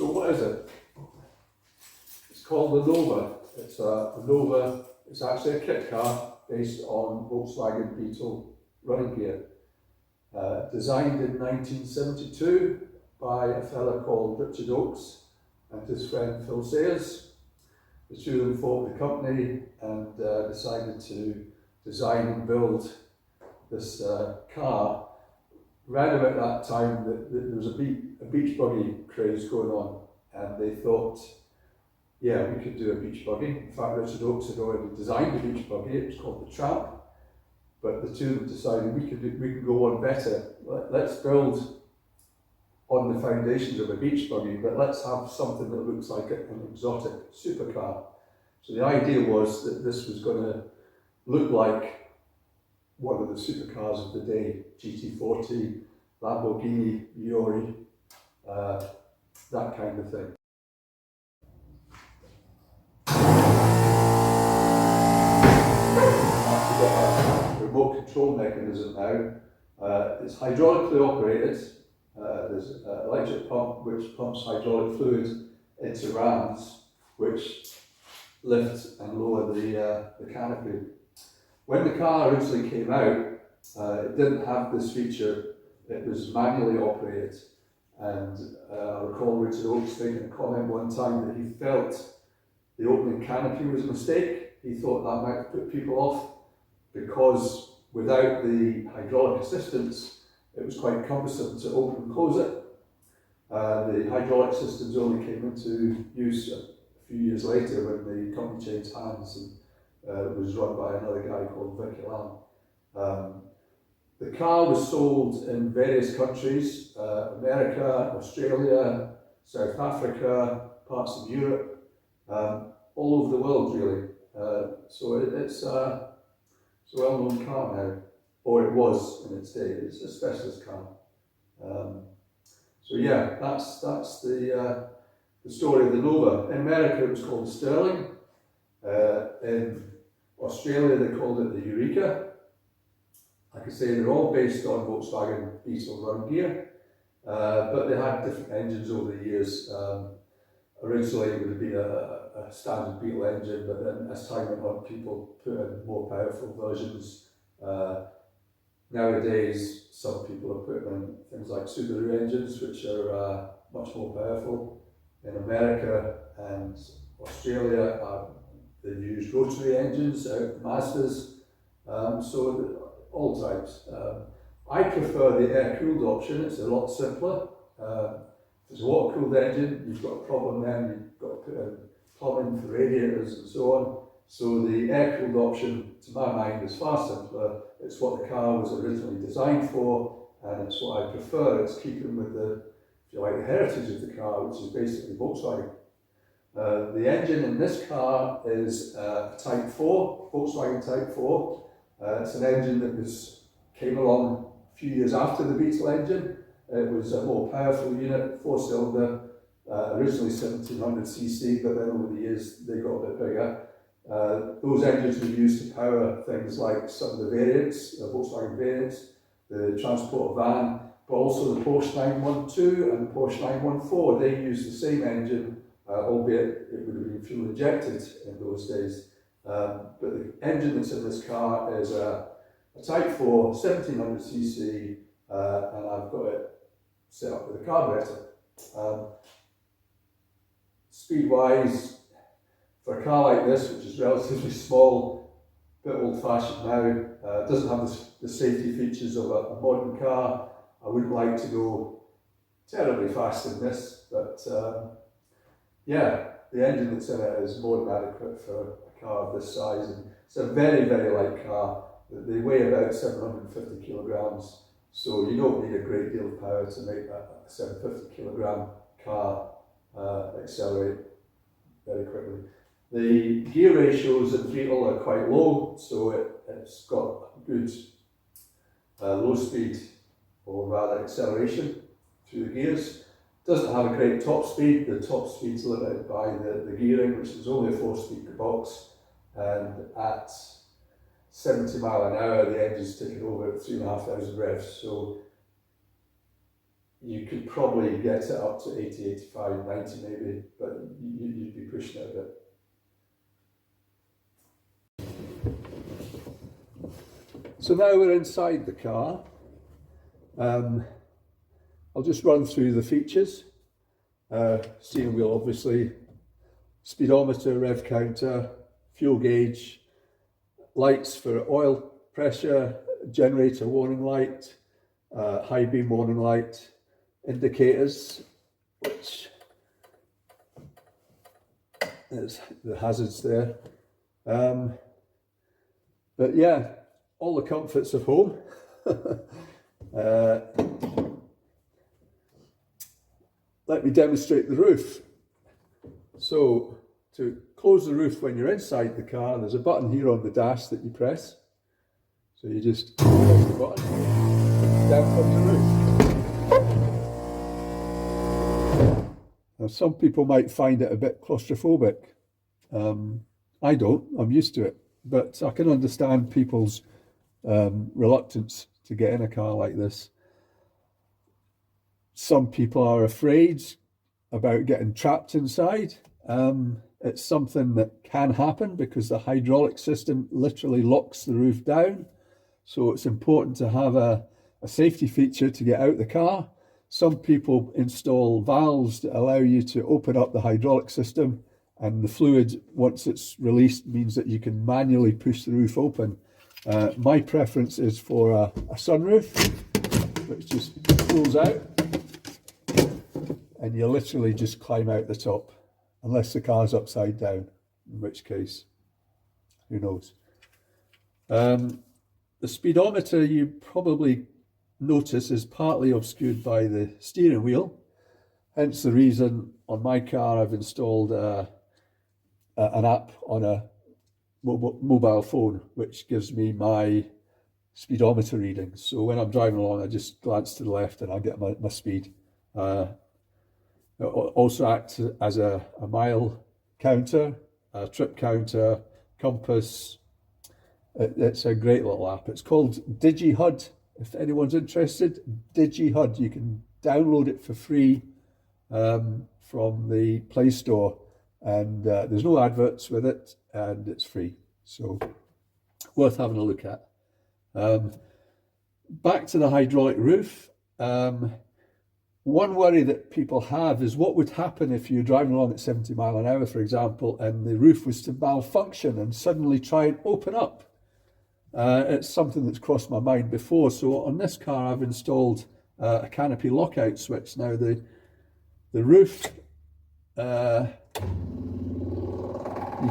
So what is it? It's called the Nova. It's a Nova. It's actually a kit car based on Volkswagen Beetle running gear. Designed in 1972 by a fella called Richard Oakes and his friend Phil Sayers. The two of them formed the company and decided to design and build this car. Right about that time, there was a beach buggy craze going on, and they thought, yeah, we could do a beach buggy. In fact, Richard Oakes had already designed a beach buggy. It was called the Tramp, but the two of them decided we could go on better. Let's build on the foundations of a beach buggy, but let's have something that looks like an exotic supercar. So the idea was that this was going to look like one of the supercars of the day, GT40, Lamborghini, Fiore, that kind of thing. We've got a remote control mechanism now. It's hydraulically operated. There's an electric pump which pumps hydraulic fluid into rams, which lift and lower the canopy. When the car originally came out, it didn't have this feature. It was manually operated, and I recall Richard Oakes making a comment one time that he felt the opening canopy was a mistake. He thought that might put people off because without the hydraulic assistance, it was quite cumbersome to open and close it. The hydraulic systems only came into use a few years later when the company changed hands and it was run by another guy called Vicky Lam. The car was sold in various countries, America, Australia, South Africa, parts of Europe, all over the world really. So it's a well-known car now, or it was in its day. It's a specialist car. So yeah, that's the story of the Nova. In America it was called Sterling. In Australia they called it the Eureka. Like I say, they're all based on Volkswagen Beetle run gear, but they had different engines over the years. Originally it would have been a standard Beetle engine, but then as time went on, people put in more powerful versions. Nowadays, some people are putting in things like Subaru engines, which are much more powerful. In America and Australia, they've used rotary engines out of Mazdas, so all types. I prefer the air-cooled option. It's a lot simpler. If it's a water-cooled engine, you've got a problem then, you've got to put in plumbing for radiators and so on. So the air-cooled option, to my mind, is far simpler. It's what the car was originally designed for, and it's what I prefer. It's keeping with the, if you like, the heritage of the car, which is basically Volkswagen. The engine in this car is a Type 4, Volkswagen Type 4. It's an engine that came along a few years after the Beetle engine. It was a more powerful unit, 4-cylinder, originally 1700cc, but then over the years they got a bit bigger. Those engines were used to power things like some of the variants, Volkswagen variants, the Transport van, but also the Porsche 912 and the Porsche 914. They used the same engine, albeit it would have been fuel injected in those days. But the engine that's in this car is a Type 4, 1700cc, and I've got it set up with a carburetor. Speed-wise, for a car like this, which is relatively small, a bit old-fashioned now, doesn't have the safety features of a modern car. I wouldn't like to go terribly fast in this, but yeah, the engine that's in it is more than adequate for a car of this size. And it's a very, very light car. They weigh about 750 kilograms, so you don't need a great deal of power to make a 750 kilogram car accelerate very quickly. The gear ratios in Beetle are quite low, so it's got good low speed, or rather acceleration, through the gears. Doesn't have a great top speed. The top speed's limited by the gearing, which is only a 4-speed box, and at 70 mile an hour the engine's ticking over at 3,500 revs. So you could probably get it up to 80, 85, 90 maybe, but you'd be pushing it a bit. So now we're inside the car. I'll just run through the features. Steering wheel, obviously, speedometer, rev counter, fuel gauge, lights for oil pressure, generator warning light, high beam warning light, indicators, which is the hazards there. But yeah, all the comforts of home. Let me demonstrate the roof. So to close the roof when you're inside the car, there's a button here on the dash that you press. So you just press the button, down comes the roof. Now some people might find it a bit claustrophobic. I don't, I'm used to it. But I can understand people's reluctance to get in a car like this. Some people are afraid about getting trapped inside. It's something that can happen because the hydraulic system literally locks the roof down. So it's important to have a safety feature to get out the car. Some people install valves that allow you to open up the hydraulic system, and the fluid, once it's released, means that you can manually push the roof open. My preference is for a sunroof, which just pulls out, and you literally just climb out the top, unless the car's upside down, in which case, who knows. The speedometer, you probably notice, is partly obscured by the steering wheel. Hence the reason on my car I've installed an app on a mobile phone, which gives me my speedometer readings. So when I'm driving along, I just glance to the left and I get my speed. It also acts as a mile counter, a trip counter, compass. It's a great little app. It's called DigiHUD. If anyone's interested, DigiHUD. You can download it for free from the Play Store, and there's no adverts with it, and it's free. So worth having a look at. Back to the hydraulic roof. One worry that people have is what would happen if you're driving along at 70 miles an hour, for example, and the roof was to malfunction and suddenly try and open up. It's something that's crossed my mind before. So on this car, I've installed a canopy lockout switch. Now the roof, you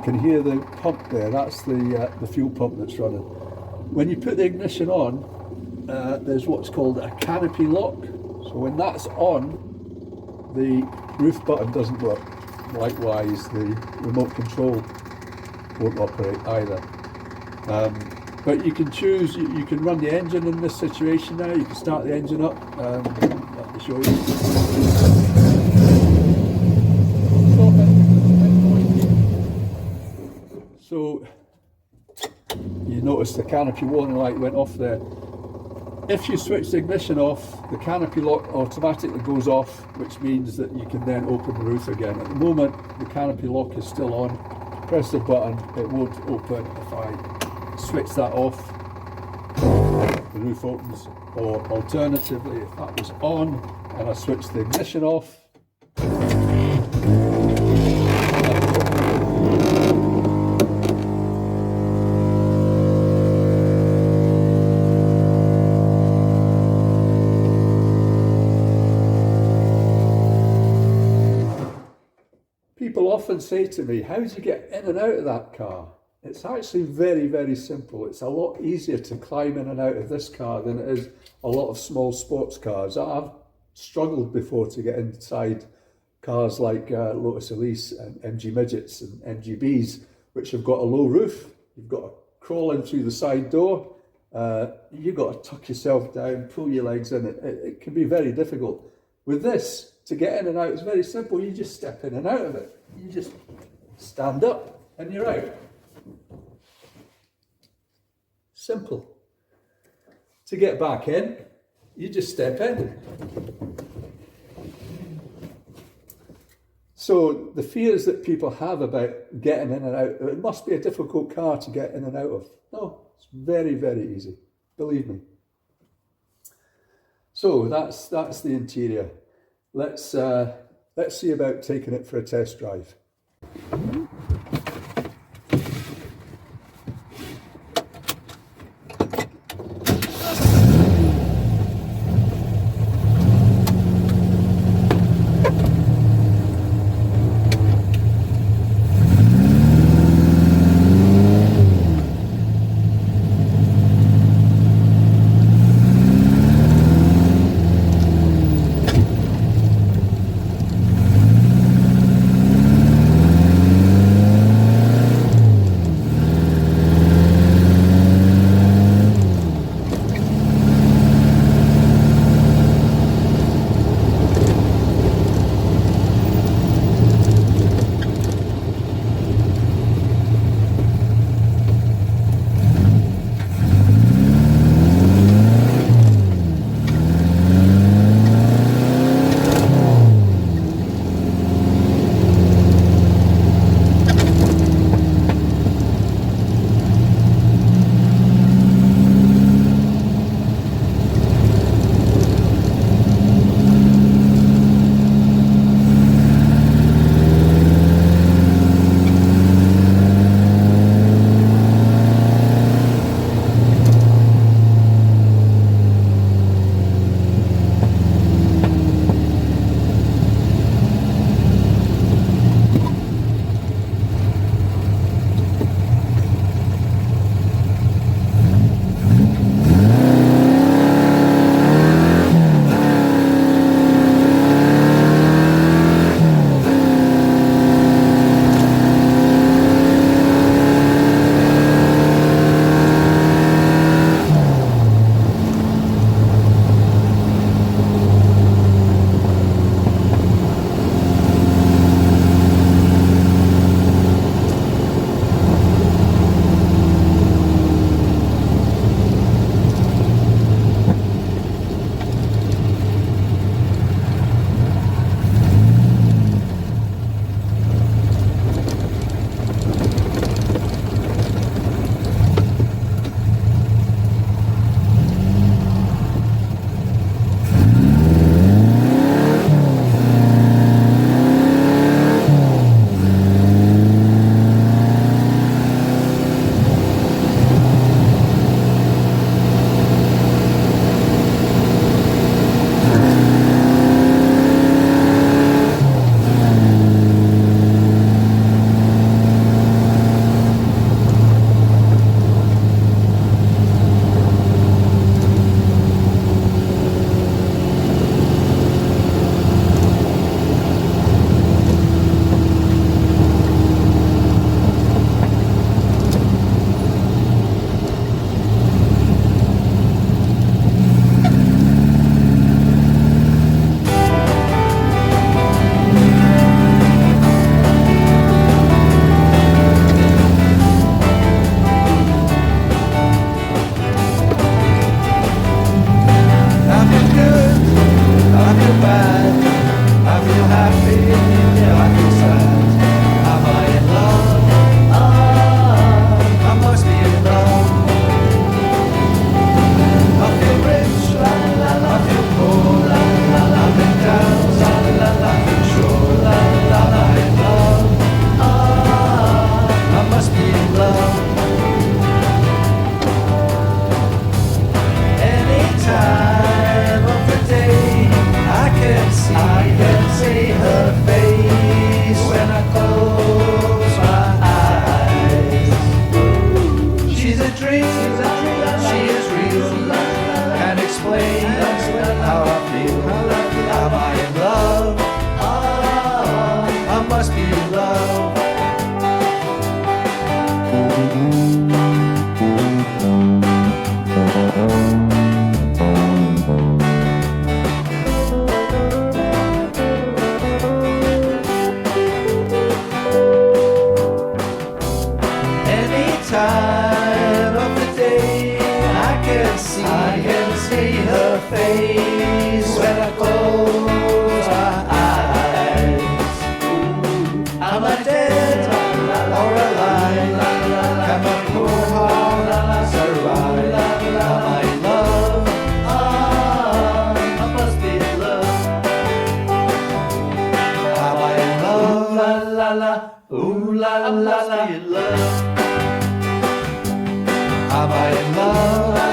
can hear the pump there. That's the fuel pump that's running. When you put the ignition on, there's what's called a canopy lock. So when that's on, the roof button doesn't work. Likewise, the remote control won't operate either. But you can choose, you can run the engine in this situation now. You can start the engine up. Let me show you. So you notice the canopy warning light went off there. If you switch the ignition off, the canopy lock automatically goes off, which means that you can then open the roof again. At the moment, the canopy lock is still on. Press the button, it won't open. If I switch that off, the roof opens. Or alternatively, if that was on and I switch the ignition off, people often say to me, how do you get in and out of that car? It's actually very, very simple. It's a lot easier to climb in and out of this car than it is a lot of small sports cars. I've struggled before to get inside cars like Lotus Elise and MG Midgets and MGBs, which have got a low roof. You've got to crawl in through the side door. You've got to tuck yourself down, pull your legs in. It can be very difficult. With this, to get in and out, it's very simple. You just step in and out of it. You just stand up and you're out. Simple. To get back in, you just step in. So the fears that people have about getting in and out, it must be a difficult car to get in and out of. No, it's very, very easy. Believe me. So that's the interior. Let's see about taking it for a test drive. ooh la la la, in love. Am I in love?